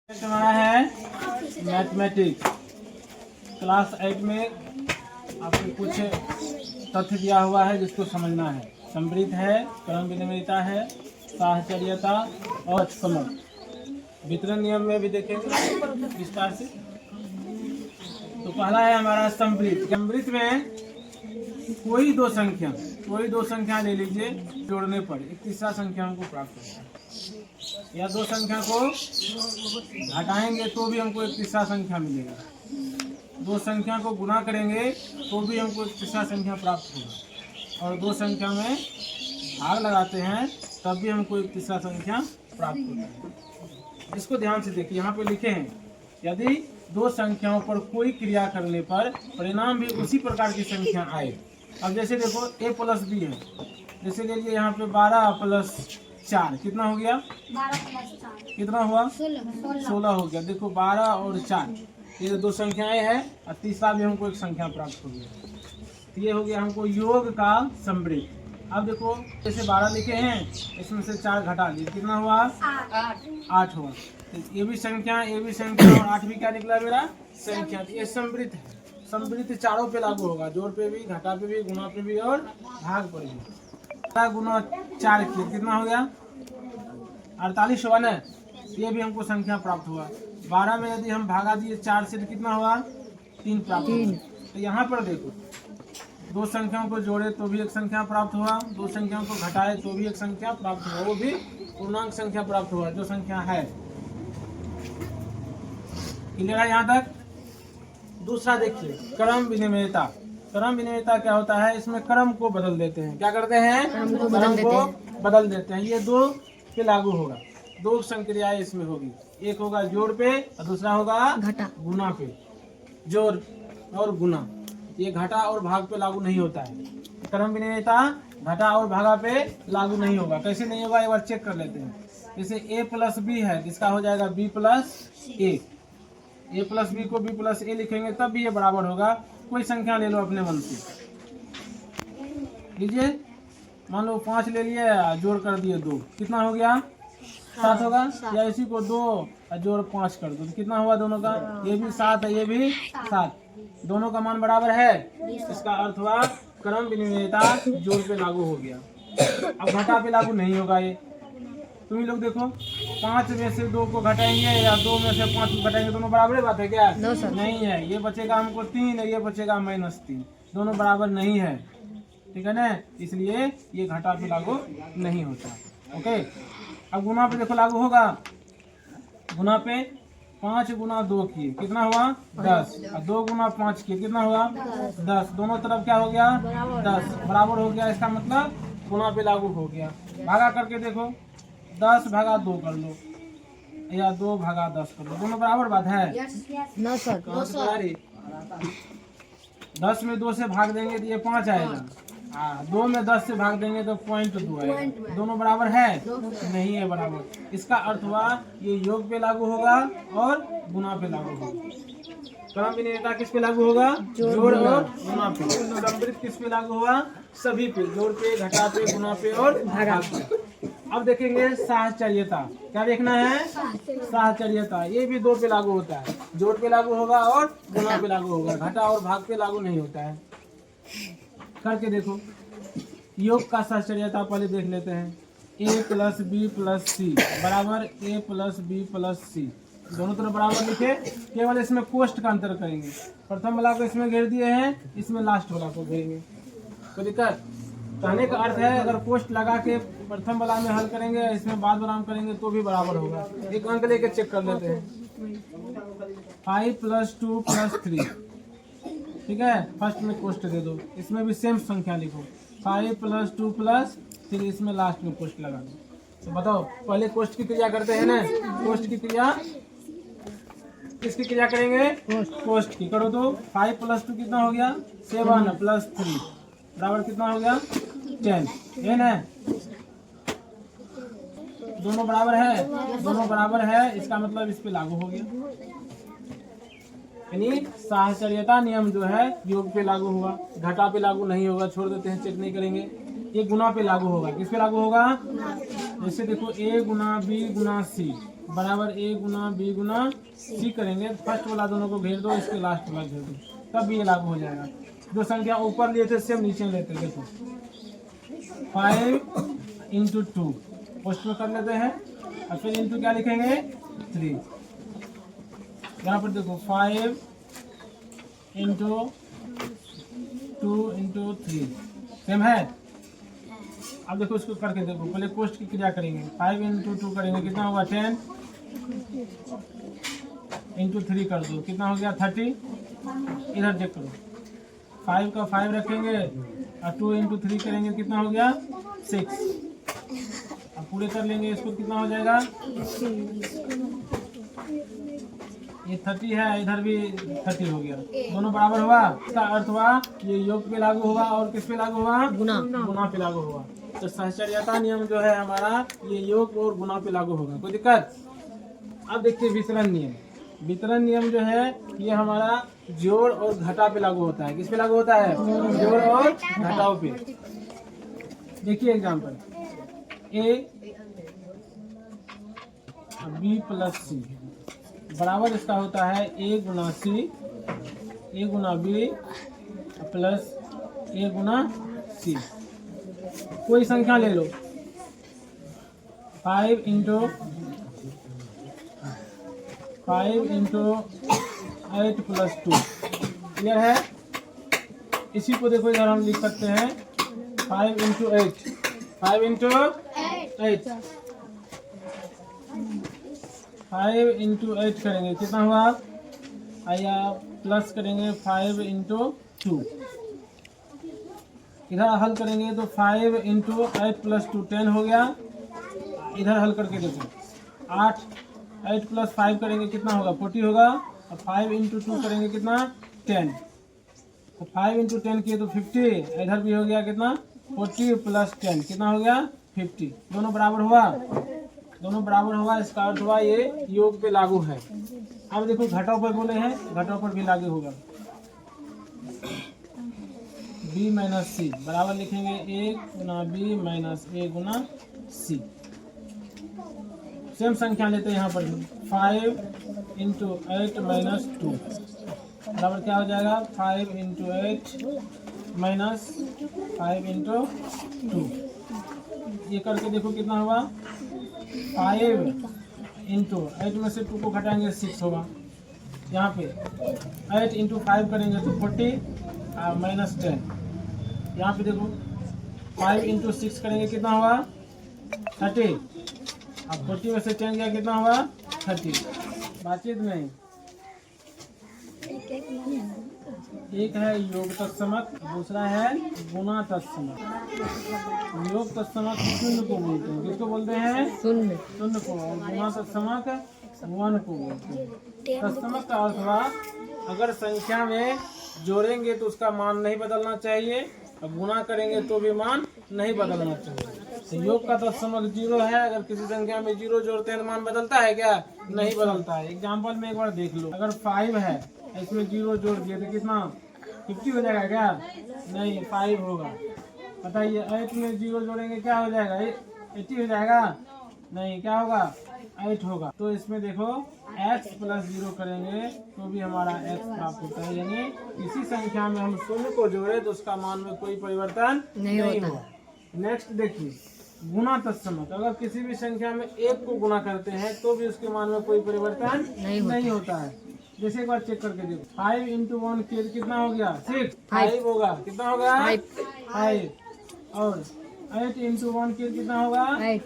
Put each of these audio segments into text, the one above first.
हमारा है mathematics class 8 में आपको कुछ तथ्य दिया हुआ है जिसको समझना है। समृद्ध है, क्रम विनिमयता है, साहचर्यता और समर्थ। वितरण नियम में भी देखेंगे विस्तार से। तो पहला है हमारा समृद्ध। समृद्ध में कोई दो संख्या ले लीजिए, जोड़ने पर एक तीसरा संख्या हमको प्राप्त होगा, या दो संख्या को घटाएंगे तो भी हमको एक तीसरा संख्या मिलेगा, दो संख्या को गुणा करेंगे तो भी हमको एक तीसरा संख्या प्राप्त होगा, और दो संख्या में भाग लगाते हैं तब भी हमको एक तीसरा संख्या प्राप्त होता है। इसको ध्यान से देखिए, यहाँ पे लिखे हैं यदि दो संख्याओं पर कोई क्रिया करने पर परिणाम भी उसी प्रकार की संख्या आए। अब जैसे देखो a प्लस बी है, जैसे ले लिए यहाँ पे 12 प्लस 4 कितना हो गया, 12 प्लस 4 कितना हुआ, 16 हो गया। देखो 12 और 4 ये दो संख्याएं हैं, और तीसरा भी हमको एक संख्या प्राप्त हो गया। तो ये हो गया हमको योग का समृद्ध। अब देखो जैसे 12 लिखे हैं, इसमें से 4 घटा दिए, कितना हुआ, 8 हुआ। तो ये भी संख्या और 8 भी क्या निकला मेरा संख्या। ये समृद्ध है। समृद्ध चारों पे लागू होगा, जोड़ पे भी, घटा पे भी, गुणा पे भी और भाग पर भी। गुना 4 किए कितना हो गया, 48 हुआ ना। ये भी हमको संख्या प्राप्त हुआ। 12 में यदि हम भागा दिए 4 से तो कितना हुआ, 3 प्राप्त हुआ। तो यहाँ पर देखो दो संख्याओं को जोड़े तो भी एक संख्या प्राप्त हुआ, दो संख्याओं को घटाए तो भी एक संख्या प्राप्त हुआ, वो भी पूर्णांक संख्या प्राप्त हुआ जो संख्या है। क्लियर है यहाँ तक। दूसरा देखिए क्रम विनिमयता। क्रम विनिमयता क्या होता है, इसमें क्रम को बदल देते हैं। क्या करते हैं, क्रम को बदल देते हैं। ये दो पे लागू होगा, दो संक्रियाएं इसमें होगी, एक होगा जोड़ पे और दूसरा होगा गुना पे। जोड़ और गुना ये घटा और भाग पे लागू नहीं होता है। क्रम विनिमयता घटा और भागा पे लागू नहीं होगा। कैसे नहीं होगा एक बार चेक कर लेते हैं। जैसे a प्लस बी है, इसका हो जाएगा b plus A. a plus B को b प्लस ए लिखेंगे तब भी ये बराबर होगा। कोई संख्या ले लो अपने मन से, लीजिए मान लो 5 ले लिए, जोड़ कर दिए 2, कितना हो गया, 7 होगा। या इसी को 2 और जोड़ 5 कर दो तो कितना हुआ, दोनों का, ये भी 7 है ये भी 7, दोनों का मान बराबर है। इसका अर्थ हुआ क्रम विनिमयता जोड़ पे लागू हो गया। अब घटा पे लागू नहीं होगा। ये तुम लोग देखो 5 में से 2 को घटाएंगे या 2 में से 5 को घटाएंगे, दोनों बराबर बात है क्या, नहीं है। ये बचेगा हमको 3 है, ये बचेगा -3, दोनों बराबर नहीं है, ठीक है ना। इसलिए ये घटा पे लागू नहीं होता। ओके, अब गुना पे देखो लागू होगा। गुना पे 5 गुना 2 किए कितना हुआ, 10, और 2 गुना 5 किए कितना हुआ, 10। दोनों तरफ क्या हो गया, 10 बराबर हो गया। इसका मतलब गुना पे लागू हो गया। भागा करके देखो 10 भागा 2 कर लो या 2 भागा 10 कर लो, दोनों बराबर बात है। 10 में 2 से भाग देंगे तो ये 5 आएगा, 2 में 10 से भाग देंगे तो 0.2 आएगा। दोनों बराबर है, नहीं है बराबर। इसका अर्थ हुआ ये योग पे लागू होगा और गुना पे लागू होगा। क्रम विनिमयता किस पे लागू होगा, जोड़ और गुना पे। समृद्ध किस पे लागू हुआ, सभी पे, जोड़ पे, घटा पे, गुना पे और भाग पे। अब देखेंगे साहचर्यता। क्या देखना है, साहचर्यता। ये भी 2 पे लागू होता है, जोड़ पे लागू होगा और गुना पे लागू होगा, घटा और भाग पे लागू नहीं होता है। करके देखो योग का साहचर्यता पहले देख लेते हैं। a प्लस बी प्लस सी बराबर a प्लस बी प्लस सी, दोनों तरफ बराबर लिखे। केवल इसमें कोष्ठ का अंतर करेंगे। प्रथम वाला को इसमें घेर दिए हैं, इसमें लास्ट वाला को घेरेंगे। तो दिक्कत कहने का अर्थ है अगर कोष्ठ लगा के प्रथम वाला में हल करेंगे, इसमें बाद वाला में करेंगे तो भी बराबर होगा। एक अंक लेके चेक कर लेते हैं। 5 प्लस 2 प्लस 3, ठीक है। फर्स्ट में कोष्ठ दे दो, इसमें भी सेम संख्या लिखो। 5 प्लस 2 प्लस 3, इसमें लास्ट में कोष्ठ लगा दो। तो बताओ पहले कोष्ठ की क्रिया करते हैं ना, कोष्ठ की क्रिया, किसकी क्रिया करेंगे, कोष्ठ की करो। तो 5 प्लस 2 कितना हो गया, 7 प्लस 3 बराबर कितना हो गया, 10, है ना। दोनों बराबर है, दोनों बराबर है, इसका मतलब इस पे लागू हो गया। यानी साहचर्यता नियम जो है योग पे लागू हुआ, घटा पे लागू नहीं होगा। छोड़ देते हैं, चेक नहीं करेंगे। ये गुना पे लागू होगा। किस पे लागू होगा, जैसे देखो a Guna b Guna c बराबर a Guna b Guna c करेंगे। फर्स्ट वाला दोनों को घेर दो, इसके लास्ट वाला घेर दो, तब ये लागू हो जाएगा। जो संख्या ऊपर लिए थे सेम नीचे लेते हैं। देखो 5 इंटू 2 पोस्ट में कर लेते हैं और फिर इंटू क्या लिखेंगे 3। यहाँ पर देखो 5 इंटू 2 इंटू 3 सेम है। अब देखो इसको करके देखो, पहले कोष्ट की क्रिया करेंगे। 5 इंटू 2 करेंगे कितना होगा 10 इंटू 3 कर दो कितना हो गया 30। इधर चेक करो, 5 का 5 रखेंगे और 2 इंटू 3 करेंगे कितना हो गया 6। अब पूरे कर लेंगे इसको कितना हो जाएगा, ये 30 है, इधर भी 30 हो गया, दोनों बराबर हुआ। इसका अर्थ हुआ ये योग पे लागू होगा और किस पे लागू हुआ, गुना पे लागू होगा। तो सहचर्यता नियम जो है हमारा ये योग और गुना पे लागू होगा। कोई दिक्कत। अब देखिए वितरण नियम। वितरण नियम जो है ये हमारा जोड़ और घटा पे लागू होता है। किस पे लागू होता है, जोड़ और घटाओ पे। देखिए एग्जाम्पल, ए बी प्लस सी बराबर इसका होता है ए गुना सी, ए गुना बी प्लस ए गुना सी। कोई संख्या ले लो, 5 इंटू 8 प्लस 2 क्लियर है। इसी को देखो इधर हम लिख सकते हैं 5 इंटू 8, 5 इंटू 8, 5 इंटू 8 करेंगे कितना हुआ, आया प्लस करेंगे 5 इंटू 2। इधर हल करेंगे तो 5 इंटू 8 प्लस 2 10 हो गया। इधर हल करके देखो 8 प्लस 5 करेंगे कितना होगा 40 होगा। और 5 इंटू 2 करेंगे कितना 10, तो 5 इंटू 10 किए तो 50। इधर भी हो गया कितना 40 प्लस 10 कितना हो गया 50। दोनों बराबर हुआ, दोनों बराबर हुआ। इसका अर्थ हुआ ये योग पे लागू है। अब देखो घटाओ पर बोले हैं, घटाओ पर भी लागू होगा। b माइनस सी बराबर लिखेंगे a Guna b minus a Guna c। Same संख्या लेते हैं यहाँ पर 5 इंटू 8 माइनस 2 बराबर क्या हो जाएगा 5 इंटू 8 माइनस 5 इंटू 2। ये करके देखो कितना हुआ 5 इंटू 8 में से 2 को घटाएंगे 6 होगा। यहाँ पे 8 इंटू 5 करेंगे तो 40 माइनस 10। यहाँ पे देखो 5 इंटू 6 करेंगे कितना हुआ 30। अब 40 में से 10 गया कितना हुआ 30। बातचीत नहीं, एक है योग तत्समक, दूसरा है गुना तत्समक। योग तत्समक शून्य को बोलते हैं, किसको बोलते हैं शून्य को, और गुना तत्समक 1 को बोलते हैं। तत्समक का अर्थ हुआ अगर संख्या में जोड़ेंगे तो उसका मान नहीं बदलना चाहिए, और गुना करेंगे तो भी मान नहीं बदलना चाहिए। तो योग का तत्समक 0 है। अगर किसी संख्या में 0 जोड़ते हैं तो मान बदलता है क्या, नहीं बदलता है। एग्जाम्पल में एक बार देख लो, अगर 5 है इसमें 0 जोड़ दिए तो कितना 50 हो जाएगा क्या, नहीं 5 होगा। बताइए 8 में 0 जोड़ेंगे क्या हो जाएगा 80 हो जाएगा, नहीं क्या होगा 8 होगा। तो इसमें देखो x प्लस 0 करेंगे तो भी हमारा x प्राप्त होता है। यानी किसी संख्या में हम शून्य को जोड़े तो उसका मान में कोई परिवर्तन नहीं होगा। नेक्स्ट देखिए गुना तत्समक, अगर किसी भी संख्या में 1 को गुना करते हैं तो भी उसके मान में कोई परिवर्तन नहीं होता है। जैसे एक बार चेक करके देखो 5 इंटू 1 कितना हो गया 6, 5 होगा कितना होगा 5। और 8 इंटू 1 कितना होगा 8।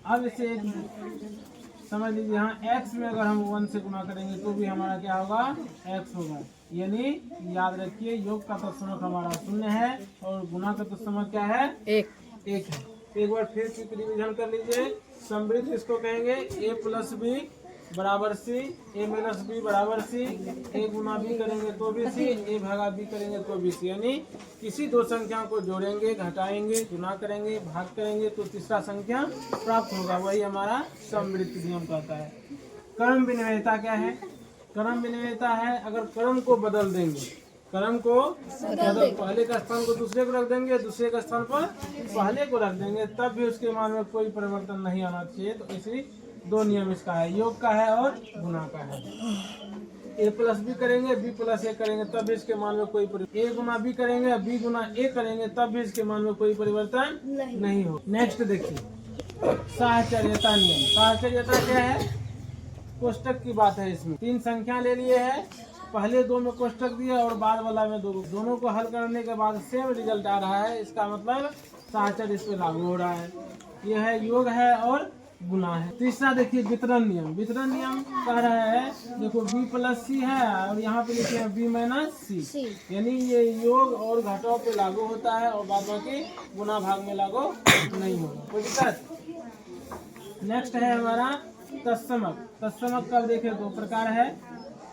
अब इसे एक समझ लीजिए, यहाँ x में अगर हम 1 से गुना करेंगे तो भी हमारा क्या होगा x होगा। यानी याद रखिए योग का तत्समक हमारा शून्य है और गुना का तत्समक क्या है 1 है। एक बार फिर से रिवीजन कर लीजिए। समृद्ध इसको कहेंगे a प्लस बी बराबर सी, a माइनस बी बराबर सी, a गुना बी करेंगे तो भी सी, a भागा बी करेंगे तो भी सी। यानी किसी दो संख्या को जोड़ेंगे, घटाएंगे, गुना करेंगे, भाग करेंगे तो तीसरा संख्या प्राप्त होगा। वही हमारा समृद्ध नियम कहता है। क्रम विनिमयता क्या है, क्रम विनिमयता है अगर क्रम को बदल देंगे, क्रम को पहले का स्थान को दूसरे को रख देंगे, दूसरे का स्थान पर पहले को रख देंगे, तब भी उसके मान में कोई परिवर्तन नहीं आना चाहिए। तो इसी दो नियम इसका है, योग का है और गुणा का है। a प्लस बी करेंगे, b प्लस ए करेंगे तब भी इसके मान में कोई परिवर्तन, a गुना b करेंगे, b गुना a करेंगे तब भी इसके मान में कोई परिवर्तन नहीं हो। नेक्स्ट देखिए साहचर्यता नियम। साहचर्यता क्या है? कोष्टक की बात है। इसमें तीन संख्या ले लिए है, पहले दो में कोष्टक दिया और बाद वाला में दो, दोनों को हल करने के बाद सेम रिजल्ट आ रहा है, इसका मतलब साहचर्य इस पे लागू हो रहा है। यह है योग है और गुना है। तीसरा देखिए वितरण नियम। वितरण नियम कह रहा है, देखो b प्लस सी है और यहाँ पे लिखे हैं b माइनस सी, यानी ये योग और घटाव पे लागू होता है और बाद बाकी गुना भाग में लागू नहीं होगा। कोई दिक्कत? नेक्स्ट है हमारा तत्समक। तत्समक का देखिए दो प्रकार है,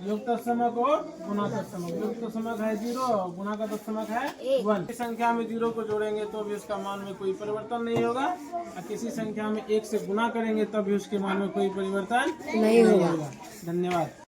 योग तत्समक और गुना तत्समक। योग तत्समक है 0 और गुना का तत्समक है 1। किसी संख्या में 0 को जोड़ेंगे तो भी इसका मान में कोई परिवर्तन नहीं होगा, और किसी संख्या में 1 से गुना करेंगे तब भी उसके मान में कोई परिवर्तन नहीं होगा। धन्यवाद।